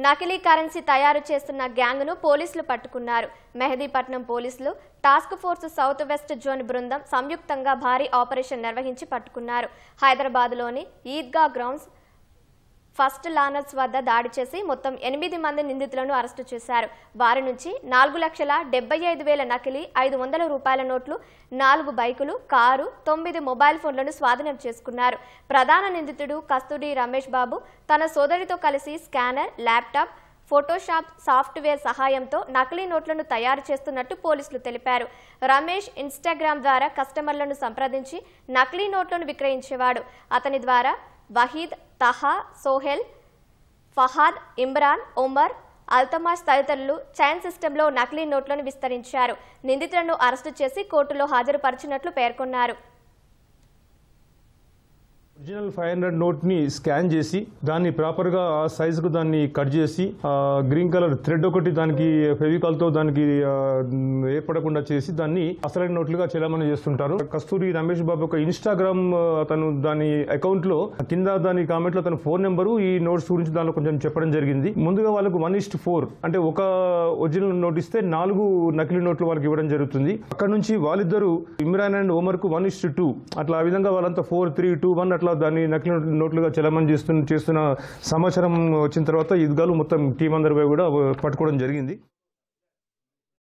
నకిలీ కరెన్సీ తయారు చేస్తున్న గ్యాంగ్ను పోలీసులు పట్టుకున్నారు. మెహదీపట్నం పోలీసులు task force south west zone బృందం సంయుక్తంగా భారీ ఆపరేషన్ నిర్వహించి పట్టుకున్నారు. హైదరాబాద్లోని ఈద్గా గ్రౌండ్స్ ఫస్ట్ లానర్స్ వద్ద దాడి చేసి మొత్తం 8 మంది నిందితులను అరెస్టు చేశారు. వారి నుంచి 4,75,000 నకిలీ 500 రూపాయల నోట్లు, 4 బైకులు, కారు, 9 మొబైల్ ఫోన్లను స్వాధీనం చేసుకున్నారు. ప్రధాన నిందితుడు కస్తూరి రమేష్ బాబు తన సోదరితో కలిసి స్కానర్, ల్యాప్టాప్, ఫోటోషాప్ సాఫ్ట్వేర్ సహాయంతో నకిలీ నోట్లను తయారు చేస్తున్నట్టు పోలీసులు తెలిపారు. రమేష్ ఇన్స్టాగ్రామ్ ద్వారా కస్టమర్లను సంప్రదించి నకిలీ నోట్లను విక్రయించేవాడు. అతని ద్వారా వహీద్, తహా, సోహెల్, ఫహాద్, ఇమ్రాన్, ఒమర్, అల్తమాష్ తదితరులు చైన్ సిస్టంలో నకిలీ నోట్లను విస్తరించారు. నిందితులను అరెస్టు చేసి కోర్టులో హాజరుపరిచినట్లు పేర్కొన్నారు. ఒరిజినల్ 500 నోట్ ని స్కాన్ చేసి దాన్ని ప్రాపర్ గా ఆ సైజుకు దాన్ని కట్ చేసి గ్రీన్ కలర్ థ్రెడ్ ఒకటి దానికి ఫెవికాల్ తో దానికి ఏర్పడకుండా చేసి దాన్ని అసలైన నోట్లుగా చెలామణి చేస్తుంటారు. కస్తూరి రమేష్ బాబు ఒక ఇన్స్టాగ్రామ్ అతను దాని అకౌంట్ లో కింద దాని కామెంట్ లో తన ఫోన్ నెంబరు ఈ నోట్స్ గురించి దానిలో కొంచెం చెప్పడం జరిగింది. ముందుగా వాళ్ళకు 1:4 అంటే ఒక ఒరిజినల్ నోట్ ఇస్తే 4 నకిలీ నోట్లు వాళ్ళకి ఇవ్వడం జరుగుతుంది. అక్కడ నుంచి వాళ్ళిద్దరు ఇమ్రాన్ అండ్ ఒమర్ కు 1:2 అట్లా ఆ విధంగా వాళ్ళంతా 4, 3, 2, 1 అట్లా దాన్ని నకిలీ నోట్లుగా చలామణి చేస్తున్న సమాచారం వచ్చిన తర్వాత ఈద్గాలు మొత్తం టీం అందరిపై కూడా పట్టుకోవడం జరిగింది.